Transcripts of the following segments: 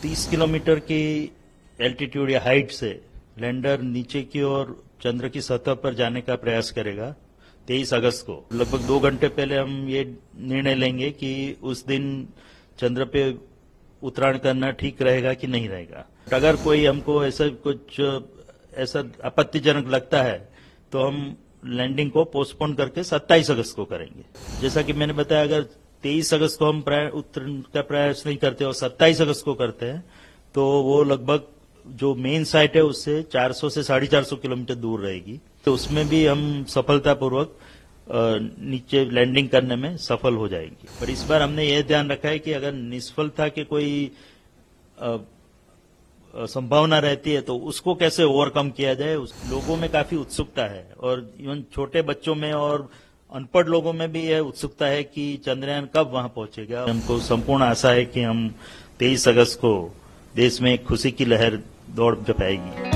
30 kilometre की altitude या height से लैंडर नीचे की ओर चंद्र की सतह पर जाने का प्रयास करेगा 23 अगस्त को। लगभग 2 घंटे पहले हम ये निर्णय लेंगे कि उस दिन चंद्र पे उतराण करना ठीक रहेगा कि नहीं रहेगा। अगर कोई हमको ऐसा आपत्तिजनक लगता है तो हम लैंडिंग को पोस्टपोन करके 27 अगस्त को करेंगे। जैसा कि मैंने बताया, अगर 23 अगस्त को हम उतरने का प्रयास नहीं करते और 27 अगस्त को करते हैं तो वो लगभग जो मेन साइट है उससे 400 से 450 किलोमीटर दूर रहेगी। तो उसमें भी हम सफलतापूर्वक नीचे लैंडिंग करने में सफल हो जाएंगे। पर इस बार हमने यह ध्यान रखा है कि अगर निष्फलता के कोई संभावना रहती है तो उसको कैसे ओवरकम किया जाए, लोगों में काफी उत्सुकता है और इवन छोटे बच्चों में और अनपढ़ लोगों में भी यह उत्सुकता है कि चंद्रयान कब वहां पहुंचेगा। हमको संपूर्ण आशा है कि हम 23 अगस्त को देश में एक खुशी की लहर दौड़ जमाएगी।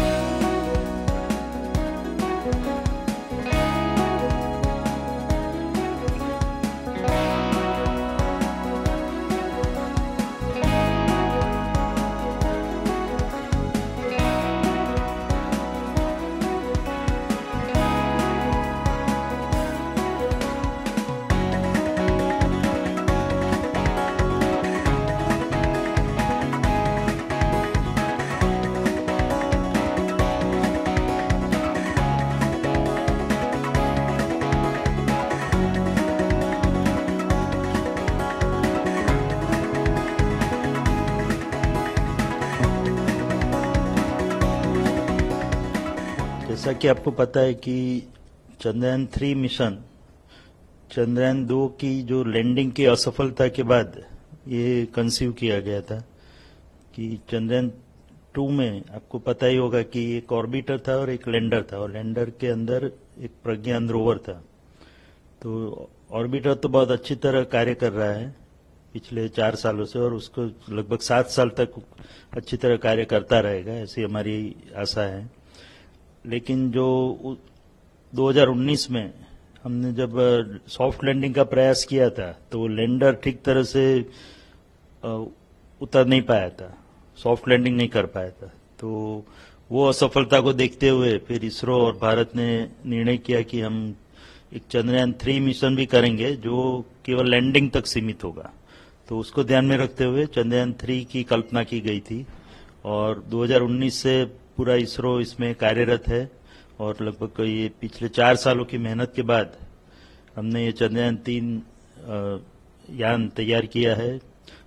जैसा कि आपको पता है कि चंद्रयान 3 मिशन चंद्रयान 2 की जो लैंडिंग की असफलता के बाद ये कंसीव किया गया था कि चंद्रयान 2 में आपको पता ही होगा कि एक ऑर्बिटर था और एक लैंडर था और लैंडर के अंदर एक प्रज्ञान रोवर था। तो ऑर्बिटर तो बहुत अच्छी तरह कार्य कर रहा है पिछले 4 सालों से और उसको लगभग 7 साल तक अच्छी तरह कार्य करता रहेगा, ऐसी हमारी आशा है। लेकिन जो 2019 में हमने जब सॉफ्ट लैंडिंग का प्रयास किया था तो लैंडर ठीक तरह से उतर नहीं पाया था, सॉफ्ट लैंडिंग नहीं कर पाया था। तो वो असफलता को देखते हुए फिर इसरो और भारत ने निर्णय किया कि हम एक चंद्रयान 3 मिशन भी करेंगे जो केवल लैंडिंग तक सीमित होगा। तो उसको ध्यान में रखते हुए चंद्रयान 3 की कल्पना की गई थी और 2019 से पूरा इसरो इसमें कार्यरत है और लगभग ये पिछले 4 सालों की मेहनत के बाद हमने ये चंद्रयान 3 यान तैयार किया है,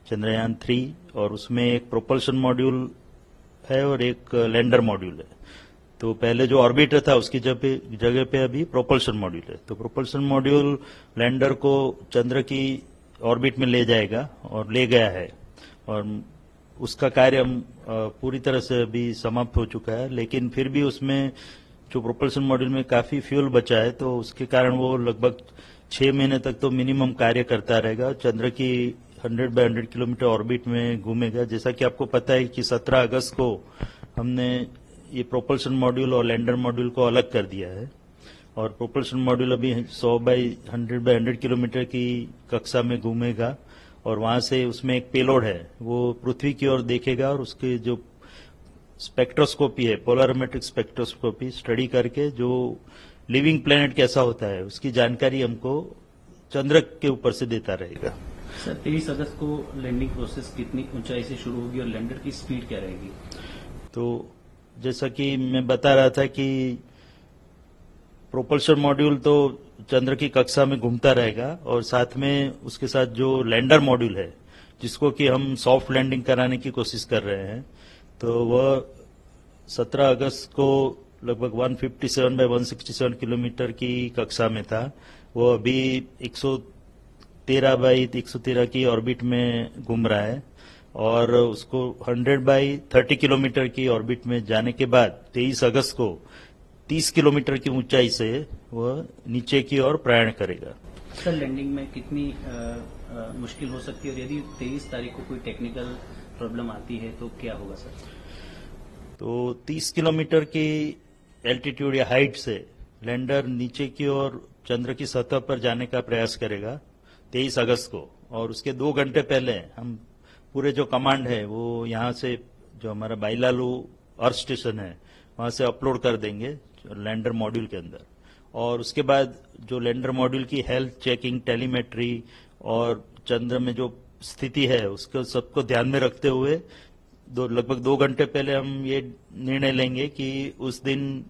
चंद्रयान 3, और उसमें एक प्रोपल्शन मॉड्यूल है और एक लैंडर मॉड्यूल है। तो पहले जो ऑर्बिटर था उसकी जगह पे अभी प्रोपल्शन मॉड्यूल है। तो प्रोपल्शन मॉड्यूल लैंडर को चंद्र की ऑर्बिट में ले जाएगा और ले गया है और उसका कार्य पूरी तरह से अभी समाप्त हो चुका है। लेकिन फिर भी उसमें जो प्रोपल्शन मॉड्यूल में काफी फ्यूल बचा है तो उसके कारण वो लगभग 6 महीने तक तो मिनिमम कार्य करता रहेगा। चंद्र की 100 बाय 100 किलोमीटर ऑर्बिट में घूमेगा। जैसा कि आपको पता है कि 17 अगस्त को हमने ये प्रोपल्शन मॉड्यूल और लैंडर मॉड्यूल को अलग कर दिया है और प्रोपल्शन मॉड्यूल अभी 100 बाय 100 किलोमीटर की कक्षा में घूमेगा और वहां से उसमें एक पेलोड है, वो पृथ्वी की ओर देखेगा और उसके जो स्पेक्ट्रोस्कोपी है, पोलरिमेट्रिक स्पेक्ट्रोस्कोपी स्टडी करके जो लिविंग प्लेनेट कैसा होता है उसकी जानकारी हमको चंद्र के ऊपर से देता रहेगा। सर, 23 अगस्त को लैंडिंग प्रोसेस कितनी ऊंचाई से शुरू होगी और लैंडर की स्पीड क्या रहेगी? तो जैसा कि मैं बता रहा था कि प्रोपल्शन मॉड्यूल तो चंद्र की कक्षा में घूमता रहेगा और साथ में उसके साथ जो लैंडर मॉड्यूल है जिसको कि हम सॉफ्ट लैंडिंग कराने की कोशिश कर रहे हैं, तो वह 17 अगस्त को लगभग 157 बाय 167 किलोमीटर की कक्षा में था। वो अभी 113 बाय 113 की ऑर्बिट में घूम रहा है और उसको 100 बाय 30 किलोमीटर की ऑर्बिट में जाने के बाद 23 अगस्त को 30 किलोमीटर की ऊंचाई से वह नीचे की ओर प्रयाण करेगा। सर, लैंडिंग में कितनी मुश्किल हो सकती है और यदि 23 तारीख को कोई टेक्निकल प्रॉब्लम आती है तो क्या होगा सर? तो 30 किलोमीटर की एल्टीट्यूड या हाइट से लैंडर नीचे की ओर चंद्र की सतह पर जाने का प्रयास करेगा 23 अगस्त को और उसके 2 घंटे पहले हम पूरे जो कमांड है वो यहाँ से जो हमारा बाइलालू अर्थ स्टेशन है वहां से अपलोड कर देंगे लैंडर मॉड्यूल के अंदर। और उसके बाद जो लैंडर मॉड्यूल की हेल्थ चेकिंग, टेलीमेट्री और चंद्र में जो स्थिति है उसको सबको ध्यान में रखते हुए लगभग 2 घंटे पहले हम ये निर्णय लेंगे कि उस दिन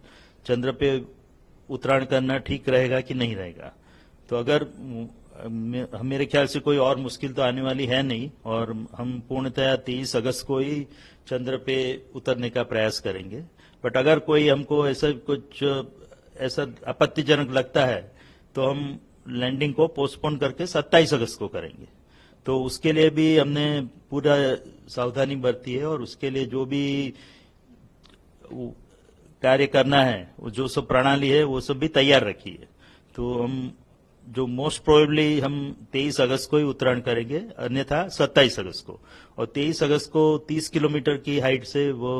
चंद्र पे उतराण करना ठीक रहेगा कि नहीं रहेगा। तो अगर मेरे ख्याल से कोई और मुश्किल तो आने वाली है नहीं और हम पूर्णतया 23 अगस्त को ही चंद्र पे उतरने का प्रयास करेंगे। बट अगर कोई हमको ऐसा आपत्तिजनक लगता है तो हम लैंडिंग को पोस्टपोन करके 27 अगस्त को करेंगे। तो उसके लिए भी हमने पूरा सावधानी बरती है और उसके लिए जो भी कार्य करना है, जो सब प्रणाली है वो सब भी तैयार रखी है। तो हम जो मोस्ट प्रोबेबली हम 23 अगस्त को ही उत्तरायण करेंगे, अन्यथा 27 अगस्त को। और 23 अगस्त को 30 किलोमीटर की हाइट से वो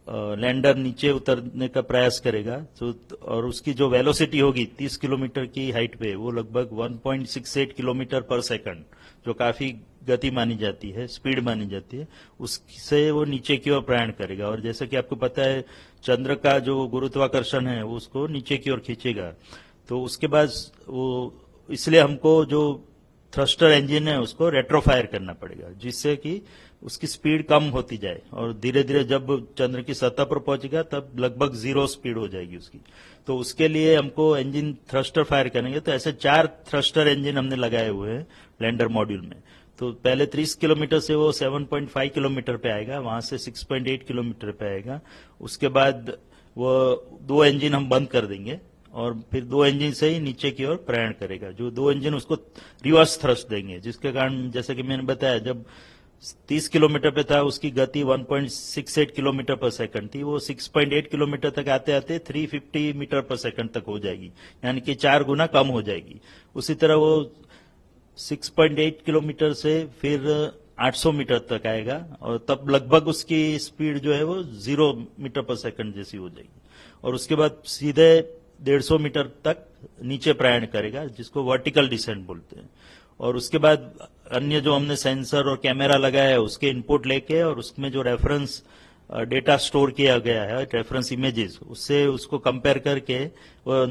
लैंडर नीचे उतरने का प्रयास करेगा। तो और उसकी जो वेलोसिटी होगी 30 किलोमीटर की हाइट पे वो लगभग 1.68 किलोमीटर पर सेकंड, जो काफी गति मानी जाती है, स्पीड मानी जाती है, उससे वो नीचे की ओर प्रयाण करेगा। और जैसा कि आपको पता है चंद्र का जो गुरुत्वाकर्षण है वो उसको नीचे की ओर खींचेगा। तो उसके बाद वो इसलिए हमको जो थ्रस्टर इंजन है उसको रेट्रोफायर करना पड़ेगा, जिससे कि उसकी स्पीड कम होती जाए और धीरे धीरे जब चंद्र की सतह पर पहुंचेगा तब लगभग 0 स्पीड हो जाएगी उसकी। तो उसके लिए हमको इंजन थ्रस्टर फायर करेंगे। तो ऐसे 4 थ्रस्टर इंजन हमने लगाए हुए हैं लैंडर मॉड्यूल में। तो पहले 30 किलोमीटर से वो 7.5 किलोमीटर पे आएगा, वहां से 6.8 किलोमीटर पे आएगा। उसके बाद वो 2 इंजन हम बंद कर देंगे और फिर 2 इंजन से ही नीचे की ओर प्रयाण करेगा। जो 2 इंजन उसको रिवर्स थ्रस्ट देंगे, जिसके कारण जैसे कि मैंने बताया जब 30 किलोमीटर पे था उसकी गति 1.68 किलोमीटर पर सेकंड थी, वो 6.8 किलोमीटर तक आते आते 350 मीटर पर सेकंड तक हो जाएगी, यानी कि 4 गुना कम हो जाएगी। उसी तरह वो 6.8 किलोमीटर से फिर 800 मीटर तक आएगा और तब लगभग उसकी स्पीड जो है वो 0 मीटर पर सेकंड जैसी हो जाएगी। और उसके बाद सीधे 150 मीटर तक नीचे प्रयाण करेगा, जिसको वर्टिकल डिसेंट बोलते हैं। और उसके बाद अन्य जो हमने सेंसर और कैमरा लगाया है उसके इनपुट लेके और उसमें जो रेफरेंस डेटा स्टोर किया गया है, रेफरेंस इमेजेस, उससे उसको कंपेयर करके वो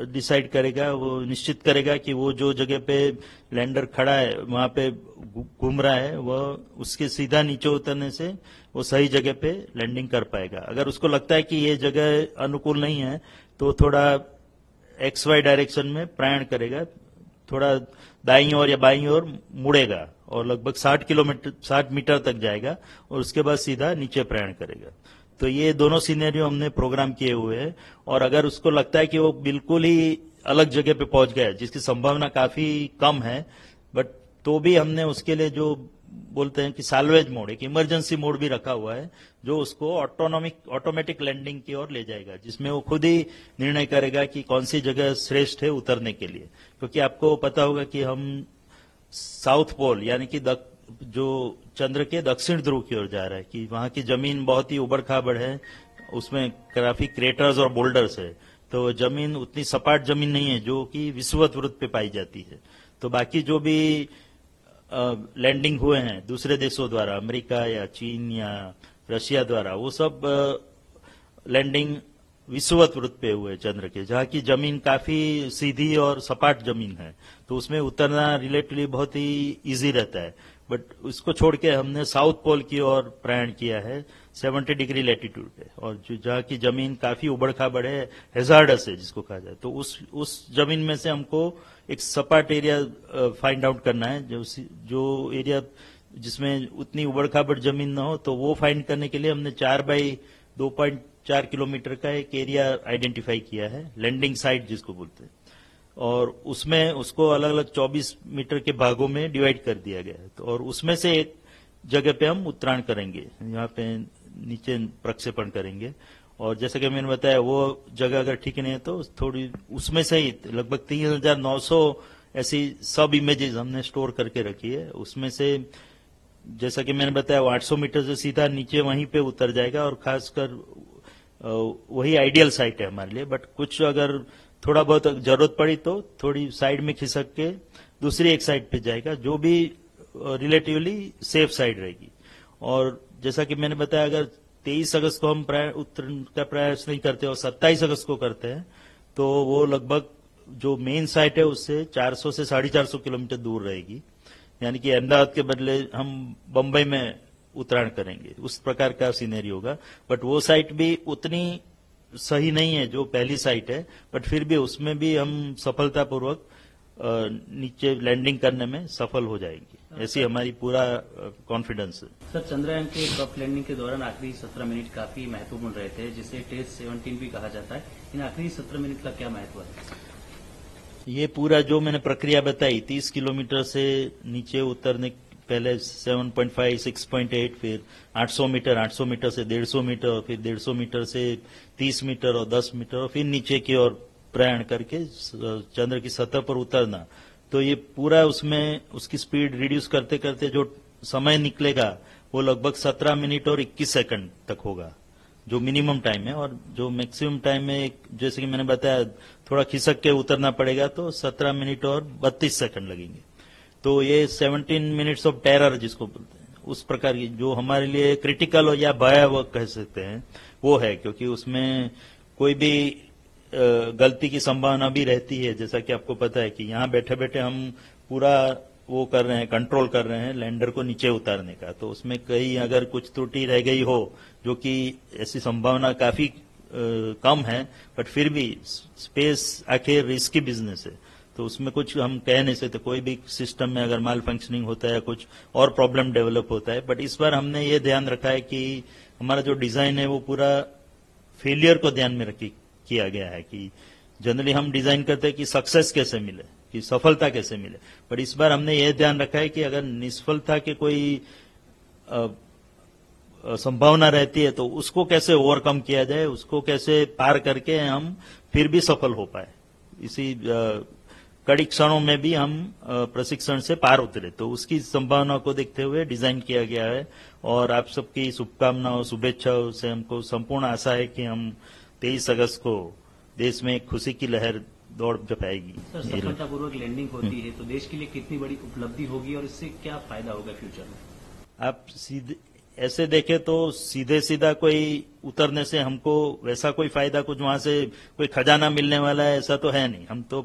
डिसाइड करेगा, वो निश्चित करेगा कि वो जो जगह पे लैंडर खड़ा है वहां पे घूम रहा है वह उसके सीधा नीचे उतरने से वो सही जगह पे लैंडिंग कर पाएगा। अगर उसको लगता है कि ये जगह अनुकूल नहीं है तो थोड़ा XY डायरेक्शन में प्रयाण करेगा, थोड़ा दाईं ओर या बाईं ओर मुड़ेगा और लगभग 60 मीटर तक जाएगा और उसके बाद सीधा नीचे प्रयाण करेगा। तो ये दोनों सिनेरियो हमने प्रोग्राम किए हुए हैं। और अगर उसको लगता है कि वो बिल्कुल ही अलग जगह पे पहुंच गया है, जिसकी संभावना काफी कम है, बट तो भी हमने उसके लिए जो बोलते हैं कि साल्वेज मोड, एक इमरजेंसी मोड भी रखा हुआ है, जो उसको ऑटोमेटिक लैंडिंग की ओर ले जाएगा, जिसमें वो खुद ही निर्णय करेगा कि कौन सी जगह श्रेष्ठ है उतरने के लिए। क्योंकि आपको पता होगा कि हम साउथ पोल यानी कि जो चंद्र के दक्षिण ध्रुव की ओर जा रहा है, कि वहां की जमीन बहुत ही उबड़ खाबड़ है, उसमें काफी क्रेटर्स और बोल्डर्स है। तो जमीन उतनी सपाट जमीन नहीं है जो कि विषुवत वृत्त पे पाई जाती है। तो बाकी जो भी लैंडिंग हुए हैं दूसरे देशों द्वारा, अमेरिका या चीन या रशिया द्वारा, वो सब लैंडिंग विषुवत वृत्त पे हुए चंद्र के, जहाँ की जमीन काफी सीधी और सपाट जमीन है, तो उसमें उतरना रिलेटिवली बहुत ही इजी रहता है। बट उसको छोड़ के हमने साउथ पोल की ओर प्रयाण किया है 70 डिग्री लैटिट्यूड पे, और जहाँ की जमीन काफी उबड़ खाबड़ है, हेजार्डस है जिसको कहा जाए, तो उस जमीन में से हमको एक सपाट एरिया फाइंड आउट करना है, जो एरिया जिसमें उतनी उबड़ खाबड़ जमीन ना हो। तो वो फाइंड करने के लिए हमने 4 बाई 2.4 किलोमीटर का एक एरिया आइडेंटिफाई किया है, लैंडिंग साइट जिसको बोलते हैं, और उसमें उसको अलग अलग 24 मीटर के भागों में डिवाइड कर दिया गया है। तो और उसमें से एक जगह पे हम उत्तरायण करेंगे, यहाँ पे नीचे प्रक्षेपण करेंगे। और जैसे कि मैंने बताया वो जगह अगर ठीक नहीं है तो थोड़ी उसमें से ही लगभग 3900 ऐसी सब इमेजेस हमने स्टोर करके रखी है। उसमें से जैसा कि मैंने बताया वो 800 मीटर से सीधा नीचे वहीं पे उतर जाएगा, और खासकर वही आइडियल साइट है हमारे लिए। बट कुछ अगर थोड़ा बहुत जरूरत पड़ी तो थोड़ी साइड में खिसक के दूसरी एक साइड पे जाएगा। जो भी रिलेटिवली सेफ साइड रहेगी। और जैसा कि मैंने बताया, अगर 23 अगस्त को हम उतरने का प्रयास नहीं करते और 27 अगस्त को करते हैं तो वो लगभग जो मेन साइट है उससे 400 से 450 किलोमीटर दूर रहेगी। यानी कि अहमदाबाद के बदले हम बंबई में उतरायण करेंगे, उस प्रकार का सीनरी होगा। बट वो साइट भी उतनी सही नहीं है जो पहली साइट है, बट फिर भी उसमें भी हम सफलतापूर्वक नीचे लैंडिंग करने में सफल हो जाएंगे, ऐसी हमारी पूरा कॉन्फिडेंस है। सर, चंद्रयान के सॉफ्ट लैंडिंग के दौरान आखिरी 17 मिनट काफी महत्वपूर्ण रहे थे, जिसे टेस्ट 17 भी कहा जाता है। इन आखिरी 17 मिनट का क्या महत्व है? ये पूरा जो मैंने प्रक्रिया बताई, 30 किलोमीटर से नीचे उतरने पहले 7.5, 6.8, फिर 800 मीटर, 800 मीटर से 150 मीटर, फिर 150 मीटर से 30 मीटर और 10 मीटर, और फिर नीचे की ओर प्रयाण करके चंद्र की सतह पर उतरना। तो ये पूरा उसमें उसकी स्पीड रिड्यूस करते करते जो समय निकलेगा वो लगभग 17 मिनट और 21 सेकंड तक होगा, जो मिनिमम टाइम है। और जो मैक्सिमम टाइम है, जैसे कि मैंने बताया, थोड़ा खिसक के उतरना पड़ेगा तो 17 मिनट और 32 सेकंड लगेंगे। तो ये 17 मिनट्स ऑफ टेरर जिसको बोलते हैं, उस प्रकार की जो हमारे लिए क्रिटिकल हो या भयावह कह सकते हैं वो है, क्योंकि उसमें कोई भी गलती की संभावना भी रहती है। जैसा कि आपको पता है कि यहाँ बैठे बैठे हम पूरा वो कर रहे हैं, कंट्रोल कर रहे हैं लैंडर को नीचे उतारने का, तो उसमें कहीं अगर कुछ त्रुटि रह गई हो, जो कि ऐसी संभावना काफी कम है, बट फिर भी स्पेस आखिर रिस्की बिजनेस है, तो उसमें कुछ हम कह नहीं सकते। कोई भी सिस्टम में अगर माल फंक्शनिंग होता है, कुछ और प्रॉब्लम डेवलप होता है, बट इस बार हमने ये ध्यान रखा है कि हमारा जो डिजाइन है वो पूरा फेलियर को ध्यान में रख किया गया है। कि जनरली हम डिजाइन करते हैं कि सक्सेस कैसे मिले, कि सफलता कैसे मिले, बट इस बार हमने ये ध्यान रखा है कि अगर निष्फलता के कोई संभावना रहती है तो उसको कैसे ओवरकम किया जाए, उसको कैसे पार करके हम फिर भी सफल हो पाए। इसी कड़ी क्षणों में भी हम प्रशिक्षण से पार उतरे, तो उसकी संभावना को देखते हुए डिजाइन किया गया है। और आप सबकी शुभकामनाओं, शुभेच्छाओं से हमको संपूर्ण आशा है कि हम 23 अगस्त को देश में एक खुशी की लहर दौड़ जमाएगी। सर, सफलतापूर्वक लैंडिंग होती है तो देश के लिए कितनी बड़ी उपलब्धि होगी और इससे क्या फायदा होगा फ्यूचर में? आप सीधे ऐसे देखें तो सीधे सीधा कोई उतरने से हमको वैसा कोई फायदा, कुछ वहां से कोई खजाना मिलने वाला है ऐसा तो है नहीं। हम तो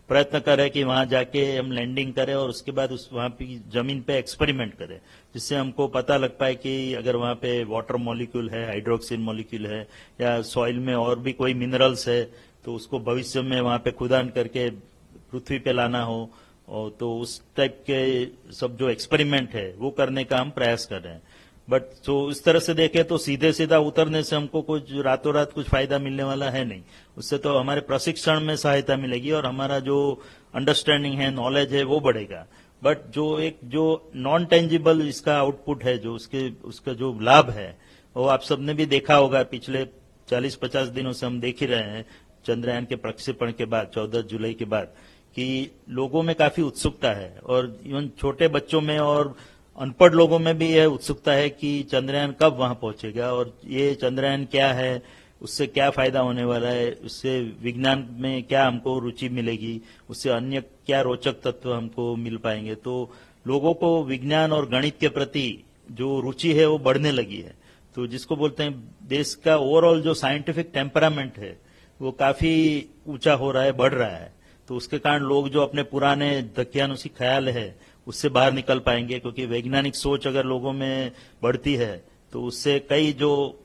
प्रयत्न करें कि वहां जाके हम लैंडिंग करें और उसके बाद वहां की जमीन पे एक्सपेरिमेंट करें, जिससे हमको पता लग पाए कि अगर वहां पे वाटर मॉलिक्यूल है, हाइड्रोक्सिन मॉलिक्यूल है, या सॉइल में और भी कोई मिनरल्स है, तो उसको भविष्य में वहां पे खुदान करके पृथ्वी पे लाना हो, और तो उस टाइप के सब जो एक्सपेरिमेंट है वो करने का हम प्रयास कर रहे हैं। बट तो इस तरह से देखें तो सीधे सीधा उतरने से हमको कुछ रातों रात कुछ फायदा मिलने वाला है नहीं। उससे तो हमारे प्रशिक्षण में सहायता मिलेगी और हमारा जो अंडरस्टैंडिंग है, नॉलेज है, वो बढ़ेगा। बट जो नॉन टेंजिबल इसका आउटपुट है, जो उसका जो लाभ है, वो आप सबने भी देखा होगा। पिछले 40-50 दिनों से हम देख ही रहे हैं, चंद्रयान के प्रक्षेपण के बाद 14 जुलाई के बाद, कि लोगों में काफी उत्सुकता है, और इवन छोटे बच्चों में और अनपढ़ लोगों में भी यह उत्सुकता है कि चंद्रयान कब वहां पहुंचेगा, और ये चंद्रयान क्या है, उससे क्या फायदा होने वाला है, उससे विज्ञान में क्या हमको रुचि मिलेगी, उससे अन्य क्या रोचक तत्व हमको मिल पाएंगे। तो लोगों को विज्ञान और गणित के प्रति जो रुचि है वो बढ़ने लगी है। तो जिसको बोलते हैं देश का ओवरऑल जो साइंटिफिक टेम्परामेंट है वो काफी ऊंचा हो रहा है, बढ़ रहा है। तो उसके कारण लोग जो अपने पुराने दकियानुसी ख्याल है उससे बाहर निकल पाएंगे, क्योंकि वैज्ञानिक सोच अगर लोगों में बढ़ती है तो उससे कई जो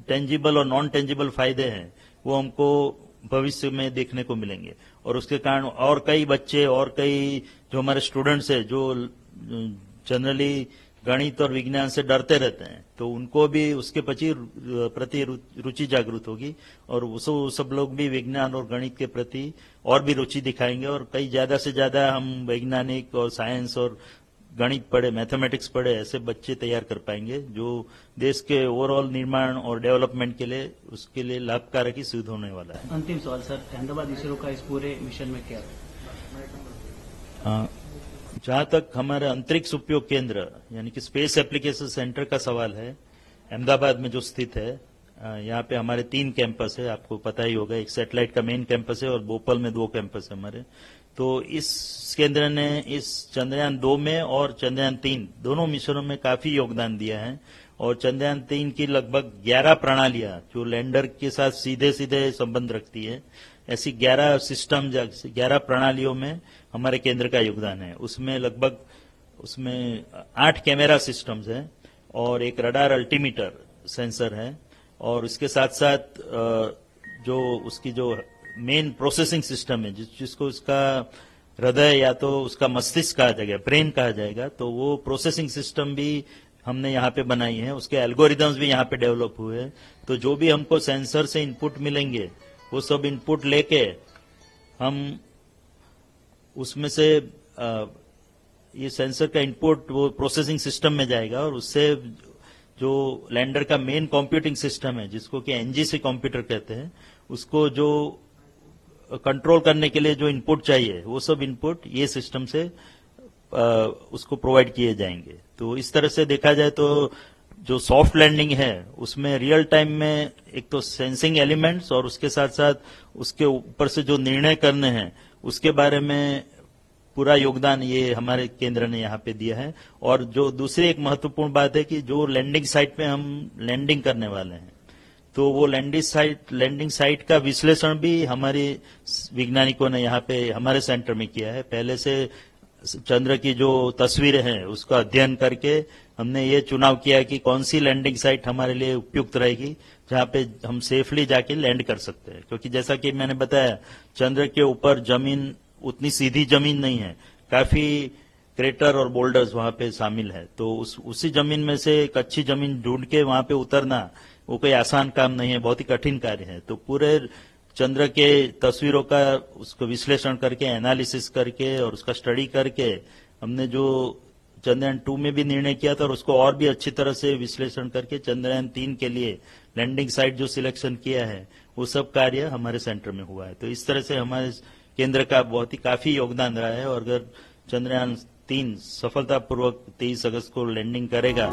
टेंजिबल और नॉन टेंजिबल फायदे हैं वो हमको भविष्य में देखने को मिलेंगे। और उसके कारण और कई बच्चे और कई जो हमारे स्टूडेंट्स हैं जो जनरली गणित और विज्ञान से डरते रहते हैं, तो उनको भी उसके प्रति रुचि जागृत होगी, और वो सब लोग भी विज्ञान और गणित के प्रति और भी रुचि दिखाएंगे। और कई ज्यादा से ज्यादा हम वैज्ञानिक और साइंस और गणित पढ़े, मैथमेटिक्स पढ़े ऐसे बच्चे तैयार कर पाएंगे जो देश के ओवरऑल निर्माण और डेवलपमेंट के लिए, उसके लिए लाभकारक ही सिद्ध होने वाला है। अंतिम सवाल सर, अहमदाबाद इसरो का इस पूरे मिशन में क्या है? जहां तक हमारे अंतरिक्ष उपयोग केंद्र यानी कि स्पेस एप्लीकेशन सेंटर का सवाल है, अहमदाबाद में जो स्थित है, यहाँ पे हमारे 3 कैंपस है, आपको पता ही होगा। एक सैटेलाइट का मेन कैंपस है और भोपाल में 2 कैंपस है हमारे। तो इस केंद्र ने इस चंद्रयान 2 में और चंद्रयान 3 दोनों मिशनों में काफी योगदान दिया है। और चंद्रयान 3 की लगभग 11 प्रणालियां जो लैंडर के साथ सीधे सीधे संबंध रखती है, ऐसी 11 सिस्टम 11 प्रणालियों में हमारे केंद्र का योगदान है। उसमें 8 कैमरा सिस्टम्स हैं और एक रडार अल्टीमीटर सेंसर है, और इसके साथ साथ जो उसकी जो मेन प्रोसेसिंग सिस्टम है जिसको उसका हृदय या तो उसका मस्तिष्क कहा जाएगा, ब्रेन कहा जाएगा, तो वो प्रोसेसिंग सिस्टम भी हमने यहाँ पे बनाई है। उसके एल्गोरिदम्स भी यहाँ पे डेवलप हुए हैं। तो जो भी हमको सेंसर से इनपुट मिलेंगे वो सब इनपुट लेके हम उसमें से ये सेंसर का इनपुट वो प्रोसेसिंग सिस्टम में जाएगा, और उससे जो लैंडर का मेन कंप्यूटिंग सिस्टम है जिसको कि एनजीसी कंप्यूटर कहते हैं, उसको जो कंट्रोल करने के लिए जो इनपुट चाहिए वो सब इनपुट ये सिस्टम से उसको प्रोवाइड किए जाएंगे। तो इस तरह से देखा जाए तो जो सॉफ्ट लैंडिंग है उसमें रियल टाइम में एक तो सेंसिंग एलिमेंट्स और उसके साथ साथ उसके ऊपर से जो निर्णय करने हैं उसके बारे में पूरा योगदान ये हमारे केंद्र ने यहाँ पे दिया है। और जो दूसरी एक महत्वपूर्ण बात है कि जो लैंडिंग साइट पे हम लैंडिंग करने वाले हैं, तो वो लैंडिंग साइट का विश्लेषण भी हमारे वैज्ञानिकों ने यहाँ पे हमारे सेंटर में किया है। पहले से चंद्र की जो तस्वीरें हैं उसका अध्ययन करके हमने ये चुनाव किया कि कौन सी लैंडिंग साइट हमारे लिए उपयुक्त रहेगी जहाँ पे हम सेफली जाके लैंड कर सकते हैं। क्योंकि जैसा कि मैंने बताया, चंद्र के ऊपर जमीन उतनी सीधी जमीन नहीं है, काफी क्रेटर और बोल्डर्स वहां पे शामिल है। तो उसी जमीन में से एक अच्छी जमीन ढूंढ के वहां पे उतरना वो कोई आसान काम नहीं है, बहुत ही कठिन कार्य है। तो पूरे चंद्र के तस्वीरों का उसको विश्लेषण करके, एनालिसिस करके और उसका स्टडी करके हमने जो चंद्रयान 2 में भी निर्णय किया था और उसको और भी अच्छी तरह से विश्लेषण करके चंद्रयान 3 के लिए लैंडिंग साइट जो सिलेक्शन किया है वो सब कार्य हमारे सेंटर में हुआ है। तो इस तरह से हमारे केंद्र का बहुत ही काफी योगदान रहा है। और अगर चंद्रयान 3 सफलतापूर्वक 23 अगस्त को लैंडिंग करेगा